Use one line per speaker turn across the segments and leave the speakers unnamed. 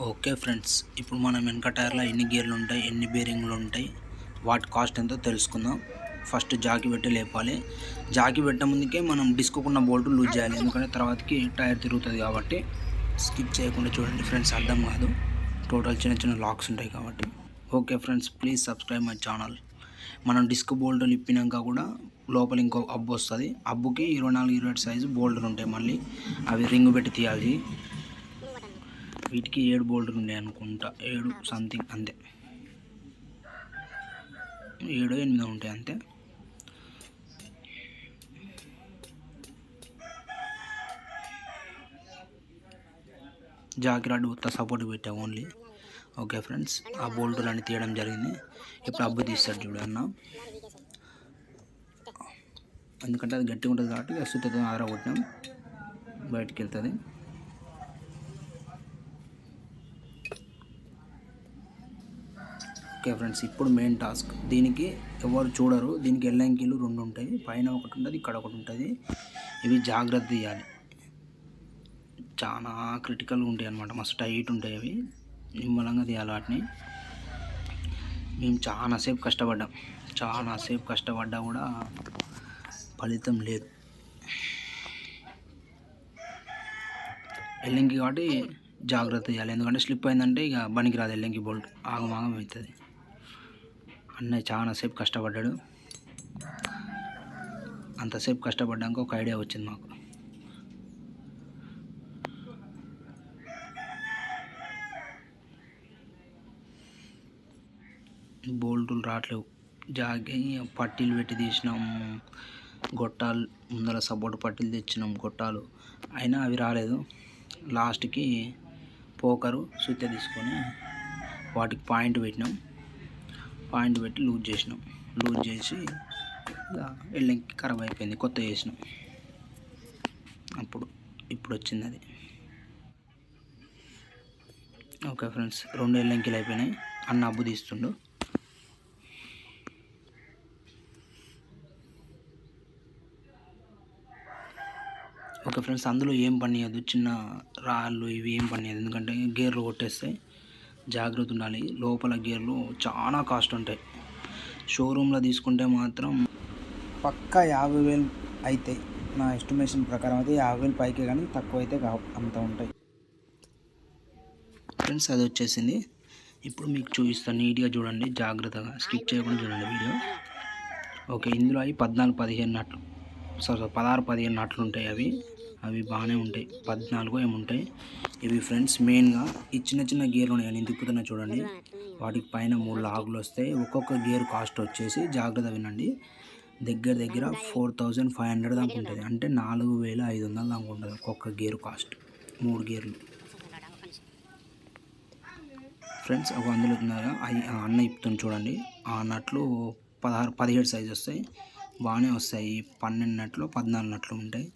Okay friends, ఇప్పుడు మనం వెనక టైర్లో ఎన్ని గేర్లు ఉంటాయి, ఎన్ని బేరింగ్లు ఉంటాయి, వాటి కాస్ట్ ఎంతో తెలుసుకుందాం. ఫస్ట్ జాకీ పెట్టి లేపాలి. జాకీ పెట్టే ముందుకే మనం డిస్కున్న బోల్ట్ లూజ్ చేయాలి, ఎందుకంటే తర్వాతకి టైర్ తిరుగుతుంది కాబట్టి. స్కిప్ చేయకుండా చూడండి ఫ్రెండ్స్, అర్థం కాదు. టోటల్ చిన్న చిన్న లాక్స్ ఉంటాయి కాబట్టి. Okay friends, please subscribe my channel. మనం డిస్క్ బోల్ట్లు ఇప్పినాక కూడా లోపల ఇంకో అబ్బు వస్తుంది. అబ్బుకి 24-28 సైజు బోల్ట్లు ఉంటాయి. మళ్ళీ అవి రింగ్ పెట్టి తీయాలి. వీటికి 7 బోల్ట్లు ఉన్నాయి అనుకుంటా, 7 సంథింగ్ అంతే, 7-8 ఉంటాయి అంతే. జాకీ రాడ్ ఉత్త సపోర్ట్ పెట్టా ఓన్లీ. ఓకే ఫ్రెండ్స్, ఆ బోల్టులన్నీ తీయడం జరిగింది. ఇప్పుడు అబ్బు తీస్తాడు చూడు అన్న, ఎందుకంటే అది గట్టిగా ఉంటుంది కాబట్టి సుత్తతో ఆరగొట్టినాం, బయటికి వెళ్తుంది. ఓకే ఫ్రెండ్స్, ఇప్పుడు మెయిన్ టాస్క్. దీనికి ఎవరు చూడరు, దీనికి ఎల్లంకీలు 2 ఉంటాయి, పైన ఒకటి ఉంటుంది, ఇక్కడ ఒకటి ఉంటుంది. ఇవి జాగ్రత్త తీయాలి, చాలా క్రిటికల్గా ఉంటాయి అన్నమాట, మస్తు టైట్ ఉంటాయి అవి, నిమ్మలంగా తీయాలి వాటిని. మేము చాలాసేపు కష్టపడ్డా కూడా ఫలితం లేదు. ఎల్లంకి కాబట్టి జాగ్రత్త చేయాలి, ఎందుకంటే స్లిప్ అయిందంటే ఇక పనికి రాదు, ఎల్లంకి బోల్ట్ ఆగమాగం అవుతుంది. అన్నయ్య చాలాసేపు కష్టపడ్డాడు. అంతసేపు కష్టపడ్డాక ఒక ఐడియా వచ్చింది మాకు. బోల్టులు రావట్లేవు, జాగి పట్టీలు పెట్టి తీసినాం, గొట్టాలు ముందర సపోర్ట్ పట్టీలు తెచ్చినాం, గొట్టాలు అయినా అవి రాలేదు. లాస్ట్కి పోకరు సుత్తి తీసుకొని వాటికి పాయింట్ పెట్టినాం, పాయింట్ పెట్టి లూజ్ చేసి ఎల్లంకి ఖరాబ్ అయిపోయింది, కొత్త చేసినాం. ఇప్పుడు వచ్చింది అది. ఓకే ఫ్రెండ్స్, 2 ఎల్లంకిలు అయిపోయినాయి. అన్న అబ్బు తీస్తుండు. ఓకే ఫ్రెండ్స్, అందులో ఏం పనియదు, చిన్న రాళ్ళు ఇవి ఏం పనియదు, ఎందుకంటే గేర్లు కొట్టేస్తాయి, జాగ్రత్త ఉండాలి. లోపల గేర్లు చాలా కాస్ట్ ఉంటాయి. షోరూంలో తీసుకుంటే మాత్రం పక్కా 50,000 అయితే, నా ఎస్టిమేషన్ ప్రకారం అయితే 50,000 పైకే, కానీ తక్కువ అయితే అంత ఉంటాయి ఫ్రెండ్స్. అది వచ్చేసింది. ఇప్పుడు మీకు చూపిస్తాను, నీట్గా చూడండి, జాగ్రత్తగా స్కిప్ చేయకుండా చూడండి వీడియో. ఓకే, ఇందులో అవి 14-15 నట్లు, 16-15 నట్లు ఉంటాయి. అవి బాగానే ఉంటాయి, 14 ఏముంటాయి ఇవి ఫ్రెండ్స్. మెయిన్గా ఈ చిన్న చిన్న గేర్లు ఉన్నాయి, నేను తిప్పుతున్నా చూడండి, వాటికి పైన 3 లాగులు వస్తాయి. ఒక్కొక్క గేర్ కాస్ట్ వచ్చేసి, జాగ్రత్త వినండి, దగ్గర 4,500 దాకా ఉంటుంది, అంటే 4,500 దాకా ఉంటుంది ఒక్కొక్క గేర్ కాస్ట్, 3 గేర్లు ఫ్రెండ్స్. ఒక అందులో అన్న ఇప్పుతుంది చూడండి, ఆ నట్లు 16-17 సైజు వస్తాయి, బాగానే వస్తాయి. 12 నట్లు 14 నట్లు ఉంటాయి.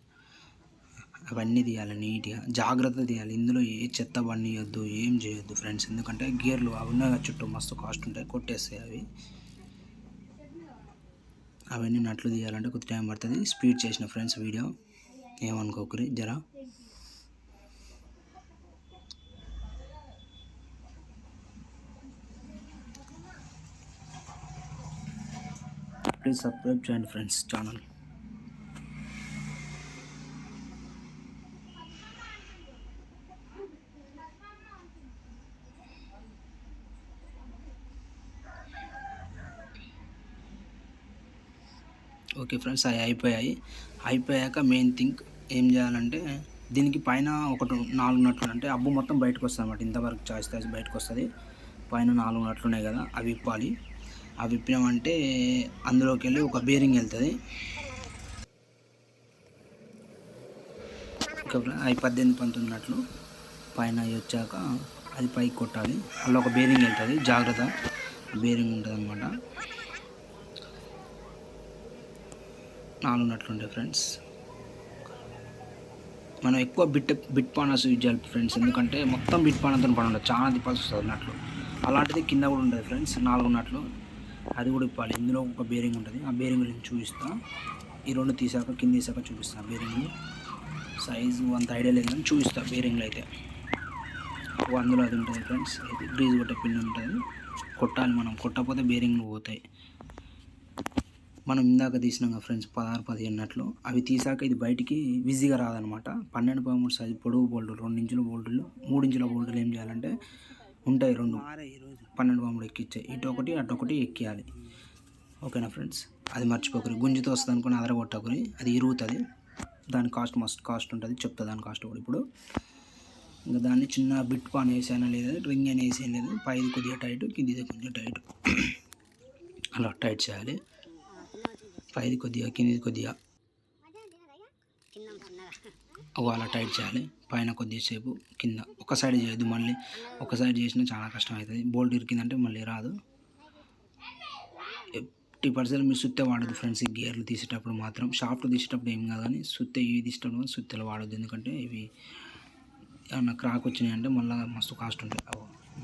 అవన్నీ తీయాలి, నీట్గా జాగ్రత్త తీయాలి. ఇందులో ఏ చెత్త బండియొద్దు, ఏం చేయొద్దు ఫ్రెండ్స్, ఎందుకంటే గేర్లు అవునా చుట్టూ మస్తు కాస్ట్ ఉంటాయి, కొట్టేస్తాయి అవన్నీ నట్లు తీయాలంటే కొద్ది టైం పడుతుంది. స్పీడ్ చేసిన ఫ్రెండ్స్ వీడియో, ఏమనుకోకరి జరా. ప్లీజ్ సబ్స్క్రైబ్ చేయండి ఫ్రెండ్స్ ఛానల్. ఓకే ఫ్రెండ్స్, అవి అయిపోయాక మెయిన్ థింగ్ ఏం చేయాలంటే, దీనికి పైన 4 నట్లు, అంటే అబ్బు మొత్తం బయటకు వస్తుంది అన్నమాట, ఇంతవరకు చాయిస్ బయటకు వస్తుంది. పైన 4 నట్లు ఉన్నాయి కదా, అవి ఇప్పాలి. అవి ఇప్పినామంటే అందులోకి వెళ్ళి ఒక బేరింగ్ వెళ్తుంది. అవి 18-19 నట్లు పైన వచ్చాక అది పైకి కొట్టాలి, అలా ఒక బేరింగ్ వెళ్తుంది, జాగ్రత్త బేరింగ్ ఉంటుంది అన్నమాట. 4 నట్లు ఉంటాయి ఫ్రెండ్స్. మనం ఎక్కువ బిట్ పానర్స్ యూజ్ చేయాలి ఫ్రెండ్స్, ఎందుకంటే మొత్తం బిట్ పానర్తో పని ఉండదు, చాలా తిప్పాల్సి వస్తుంది నట్లు. అలాంటిది కింద కూడా ఉంటుంది ఫ్రెండ్స్, 4 నట్లు, అది కూడా ఇప్పాలి. ఇందులో ఒక బేరింగ్ ఉంటుంది, ఆ బేరింగ్ నేను చూపిస్తా. ఈ 2 తీసాక కింద తీసాక చూపిస్తాను. బేరింగ్ సైజు అంత ఐడియా లేదు కానీ చూపిస్తా బేరింగ్లు అయితే. అందులో అది ఉంటుంది ఫ్రెండ్స్. ఇది గ్రీజ్ కొట్టే పిన్ ఉంటుంది, కొట్టాలి మనం. కొట్టకపోతే బేరింగ్లు పోతాయి. మనం ఇందాక తీసినాం కదా ఫ్రెండ్స్ 16, 15 అన్నట్లు. అవి తీసాక ఇది బయటికి విజీగా రాదనమాట. 12.3 సైజు పొడవు బోల్టులు, 2 ఇంచుల బోల్టులు, 3 ఇంచుల బోల్టులు ఏం చేయాలంటే ఉంటాయి 2 12.3 ఎక్కిచ్చాయి. ఇటు ఒకటి అటు ఒకటి ఎక్కియాలి. ఓకేనా ఫ్రెండ్స్, అది మర్చిపోకరి. గుంజితో వస్తుంది అనుకుని అదరగొట్టకరి, అది ఇరుగుతుంది. దాని కాస్ట్ మస్తు కాస్ట్ ఉంటుంది, చెప్తా దాని కాస్ట్ కూడా ఇప్పుడు. ఇంకా దాన్ని చిన్న బిట్ పాన్ వేసానా లేదా, రింగ్ అని వేసేం లేదు. పైది కొద్దిగా టైట్, కిందిది కొంచెం టైట్, అలా టైట్ చేయాలి. పైది కొద్దిగా, కిందిది కొద్దిగా అలా టైట్ చేయాలి. పైన కొద్దిసేపు, కింద ఒక సైడ్ చేయొద్దు. మళ్ళీ ఒక సైడ్ చేసినా చాలా కష్టం అవుతుంది. బోల్ట్ ఇరికిందంటే మళ్ళీ రాదు. 50% మీరు సుత్తే వాడద్దు ఫ్రెండ్స్. ఈ గేర్లు తీసేటప్పుడు మాత్రం. షాఫ్ట్ తీసేటప్పుడు ఏం కాదు, కానీ సుత్తే ఇవి తీసేటప్పుడు సుత్తెలు వాడద్దు. ఎందుకంటే ఇవి ఏమన్నా క్రాక్ వచ్చినాయంటే మళ్ళీ మస్తు కాస్ట్ ఉంటుంది.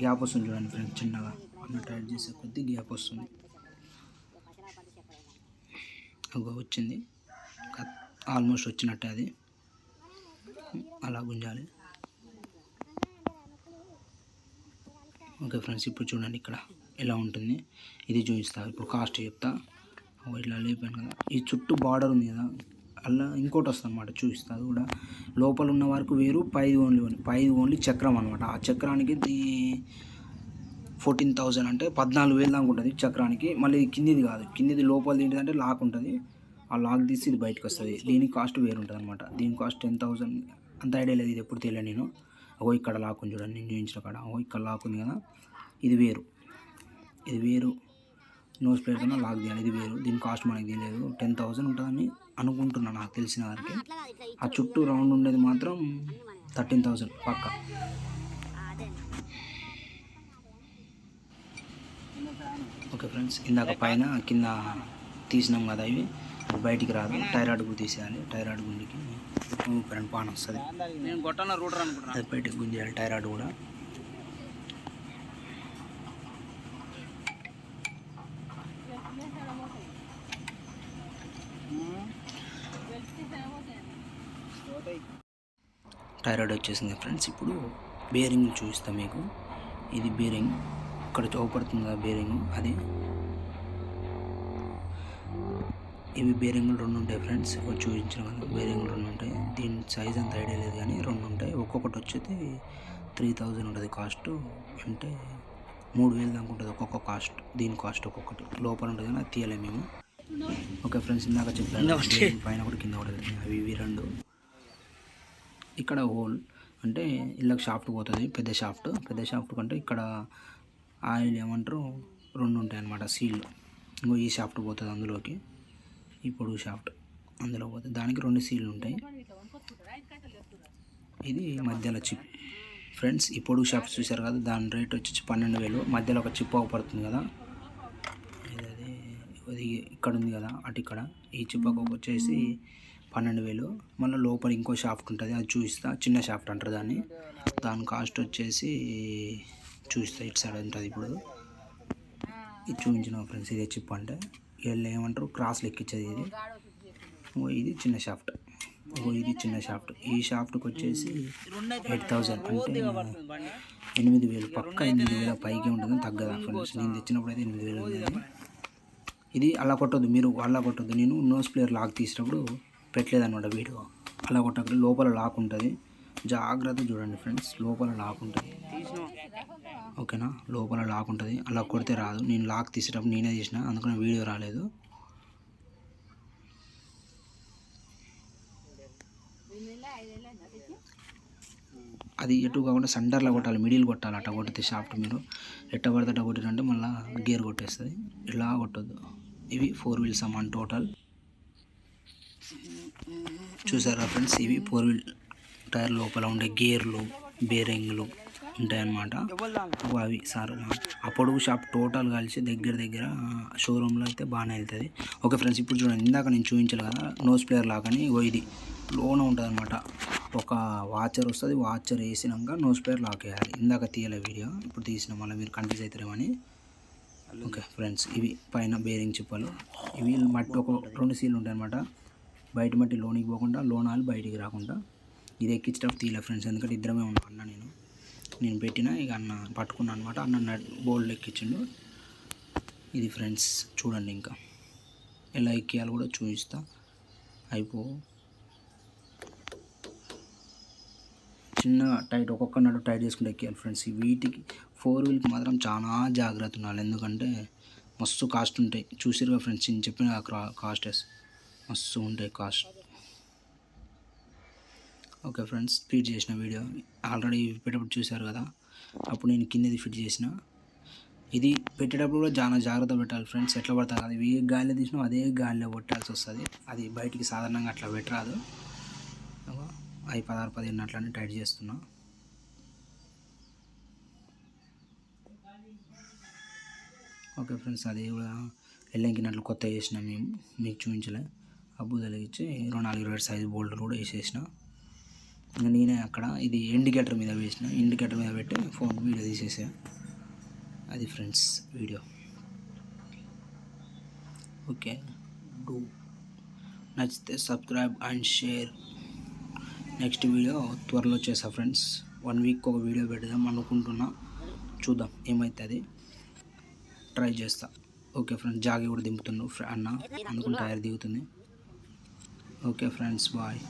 గ్యాప్ వస్తుంది చూడండి ఫ్రెండ్స్, చిన్నగా అన్న టైట్ చేసే కొద్దీ గ్యాప్ వస్తుంది. వచ్చింది, ఆల్మోస్ట్ వచ్చినట్టే. అది అలా గుంజాలి. ఓకే ఫ్రెండ్స్, ఇప్పుడు చూడండి ఇక్కడ ఎలా ఉంటుంది. ఇది చూపిస్తా ఇప్పుడు, కాస్ట్ చెప్తా. ఇట్లా లేపాను కదా, ఈ చుట్టూ బార్డర్ ఉంది కదా, అలా ఇంకోటి వస్తుంది అనమాట, చూపిస్తా. అది కూడా లోపల ఉన్న వరకు వేరు, పైది ఓన్లీ చక్రం అనమాట. ఆ చక్రానికి 14,000 అంటే 14,000 దాకా ఉంటుంది చక్రానికి. మళ్ళీ కిందిది కాదు, కిందిది లోపల ఏంటిదంటే లాక్ ఉంటుంది. ఆ లాక్ తీసి ఇది బయటకు వస్తుంది. దీని కాస్ట్ వేరు ఉంటుంది అనమాట. దీని కాస్ట్ 10,000 అంత ఐడియా లేదు, ఇది ఎప్పుడు తెలియదు నేను. ఇక్కడ లాక్ ఉంది చూడండి, నేను చూపించిన కాడ ఇక్కడ లాక్ ఉంది కదా, ఇది వేరు. ఇది వేరు, నోస్ ప్లేట్ కన్నా లాక్ తీయాలి, ఇది వేరు. దీని కాస్ట్ మనకి తెలియదు, 10,000 ఉంటుందని అనుకుంటున్నాను నాకు తెలిసిన వారికి. ఆ చుట్టూ రౌండ్ ఉండేది మాత్రం 13,000 పక్క. ఓకే ఫ్రెండ్స్, ఇందాక పైన కింద తీసినాం కదా, ఇవి బయటికి రాదు. టైర్ అడుగు తీసేయాలి. టైర్ అడుగు గుండికి కరెంట్ పాన్ వస్తుంది, అది బయటికి గుంజేయాలి. టైర్ అడుగు కూడా టైర్ అడుగు వచ్చేసింది ఫ్రెండ్స్. ఇప్పుడు బేరింగ్ చూపిస్తాను మీకు. ఇది బేరింగ్, ఇక్కడ చూపడుతుంది కదా బేరింగ్, అది. ఇవి బేరింగ్లు 2 ఉంటాయి ఫ్రెండ్స్, చూపించిన కదా బేరింగ్లు 2 ఉంటాయి. దీని సైజ్ అంత ఐడియా లేదు కానీ 2 ఉంటాయి. ఒక్కొక్కటి వచ్చేది 3,000 ఉంటుంది కాస్ట్. అంటే 3,000 దాకా ఉంటుంది ఒక్కొక్క కాస్ట్. దీని కాస్ట్ ఒక్కొక్కటి లోపల ఉంటుంది కానీ అది తీయలేము మేము. ఓకే ఫ్రెండ్స్, ఇందాక చెప్పాను పైన కూడా కింద కూడా అవి ఇవి 2. ఇక్కడ హోల్ అంటే ఇళ్ళకి షాఫ్ట్ పోతుంది, పెద్ద షాఫ్ట్ కంటే ఇక్కడ ఆయిల్ ఏమంటారు 2 ఉంటాయి అన్నమాట, సీల్లు. ఇంకో ఈ షాఫ్ట్ పోతుంది అందులోకి, ఈ పొడుగు షాఫ్ట్ అందులో పోతుంది. దానికి 2 సీల్లు ఉంటాయి. ఇది మధ్యలో చిప్ ఫ్రెండ్స్. ఈ పొడుగు షాఫ్ట్ చూసారు కదా, దాని రేట్ వచ్చి 12,000. మధ్యలో ఒక చిప్ పడుతుంది కదా, అది ఇక్కడ ఉంది కదా, అటు ఇక్కడ. ఈ చిప్పకు వచ్చేసి 12,000. మళ్ళీ లోపల ఇంకో షాఫ్ట్ ఉంటుంది, అది చూపిస్తా. చిన్న షాఫ్ట్ అంటారు దాన్ని. దాని కాస్ట్ వచ్చేసి చూపిస్తా, ఇటు సైడ్ ఉంటుంది. ఇప్పుడు ఇది చూపించిన ఫ్రెండ్స్, ఇదే చిప్ అంటే వీళ్ళు ఏమంటారు క్రాస్లు ఎక్కించేది. ఇది చిన్న షాఫ్ట్, ఇది చిన్న షాఫ్ట్. ఈ షాఫ్ట్కి వచ్చేసి 8,000 అంటే 8,000 పక్క. 8,000 పైకి ఉంటుంది, తగ్గదా ఫ్రెండ్స్. నేను తెచ్చినప్పుడు అయితే 8,000 ఉంది. ఇది అలా కొట్టద్దు, మీరు అలా కొట్టద్దు. నేను నోస్ ప్లేయర్ లాక్ తీసినప్పుడు పెట్టలేదన్నమాట వీడియో. అలా కొట్టక లోపల లాక్ ఉంటుంది, జాగ్రత్త చూడండి ఫ్రెండ్స్. లోపల లాక్ ఉంటుంది, ఓకేనా. లోపల లాక్ ఉంటుంది, అలా కొడితే రాదు. నేను లాక్ తీసేటప్పుడు నేనే తీసిన, అందుకని వీడియో రాలేదు. అది ఎటు కాకుండా సెంటర్లో కొట్టాలి, మిడిల్ కొట్టాలి. అట్ట కొడితే షాఫ్ట్ మీరు ఎట్ట పడితే అట్ట కొట్టినంటే మళ్ళీ గేర్ కొట్టేస్తుంది. ఇలా కొట్టద్దు. ఇవి 4 వీల్స్ అమ్మాన్ టోటల్. చూసారా ఫ్రెండ్స్, ఇవి 4 వీల్ టైర్ లోపల ఉండే గేర్లు, బేరింగ్లు ఉంటాయన్నమాట. అవి సార్ ఆ పొడుగు షాప్ టోటల్ కలిసి దగ్గర షోరూంలో అయితే బాగానే వెళ్తుంది. ఓకే ఫ్రెండ్స్, ఇప్పుడు చూడండి, ఇందాక నేను చూపించాను కదా నోస్ ప్లేయర్ లాగాని, ఇది లోన ఉంటుంది అనమాట. ఒక వాచర్ వస్తుంది, వాచర్ వేసినాక నోస్ ప్లేయర్ లాక్ వేయాలి. ఇందాక తీయలే వీడియో, ఇప్పుడు తీసిన, మళ్ళీ మీరు కన్ఫ్యూజ్ అవుతారేమని. ఓకే ఫ్రెండ్స్, ఇవి పైన బేరింగ్ చిప్పలు. ఇవి మట్టి ఒక 2 సీలు ఉంటాయి అనమాట. బయట మట్టి లోనికి పోకుండా, లోనాలు బయటికి రాకుండా. ఇది ఎక్కించేటప్పుడు తీయలే ఫ్రెండ్స్, ఎందుకంటే ఇద్దరమే ఉన్నాం అన్న నేను. నేను పెట్టిన ఇక అన్న పట్టుకున్నాను అనమాట. అన్న బోల్డ్ ఎక్కించిండు. ఇది ఫ్రెండ్స్ చూడండి, ఇంకా ఎలా ఎక్కియాలో కూడా చూపిస్తా. చిన్నగా టైట్, ఒక్కొక్క నడు టైట్ చేసుకుంటే ఎక్కియాలి ఫ్రెండ్స్. వీటికి 4 వీల్కి మాత్రం చాలా జాగ్రత్త ఉండాలి, ఎందుకంటే మస్తు కాస్ట్ ఉంటాయి. చూసిరుగా ఫ్రెండ్స్, నేను చెప్పిన కాస్టెస్ మస్తు ఉంటాయి కాస్ట్. ఓకే ఫ్రెండ్స్, ఫిట్ చేసిన వీడియో ఆల్రెడీ పెట్టేటప్పుడు చూశారు కదా, అప్పుడు నేను కిందది ఫిట్ చేసిన. ఇది పెట్టేటప్పుడు కూడా చాలా జాగ్రత్త పెట్టాలి ఫ్రెండ్స్. ఎట్లా పడతా కదా, ఏ గాలిలో తీసినా అదే గాలిలో కొట్టాల్సి వస్తుంది. అది బయటికి సాధారణంగా అట్లా పెట్టరాదు. అవి 16, 15 అట్లనే టైట్ చేస్తున్నా. ఓకే ఫ్రెండ్స్, అది కూడా ఎల్లంకినట్లు కొత్త చేసిన మేము, మీకు చూపించలే. అబ్బు తొలగించి 24 సైజు బోల్డర్ కూడా వేసేసిన. ఇంకా నేనే అక్కడ ఇది ఇండికేటర్ మీద వేసిన, ఇండికేటర్ మీద పెట్టి ఫోన్ వీడియో తీసేసా. అది ఫ్రెండ్స్ వీడియో. ఓకే, డూ నచ్చితే subscribe and share. Next video త్వరలో చేస్తా ఫ్రెండ్స్. 1 వీక్ ఒక వీడియో పెడదాం అనుకుంటున్నా, చూద్దాం ఏమవుతుంది, ట్రై చేస్తా. ఓకే ఫ్రెండ్స్, జాగి కూడా దింపుతున్నాడు అన్న, అందుకుని టైర్ దిగుతుంది. Okay friends, bye.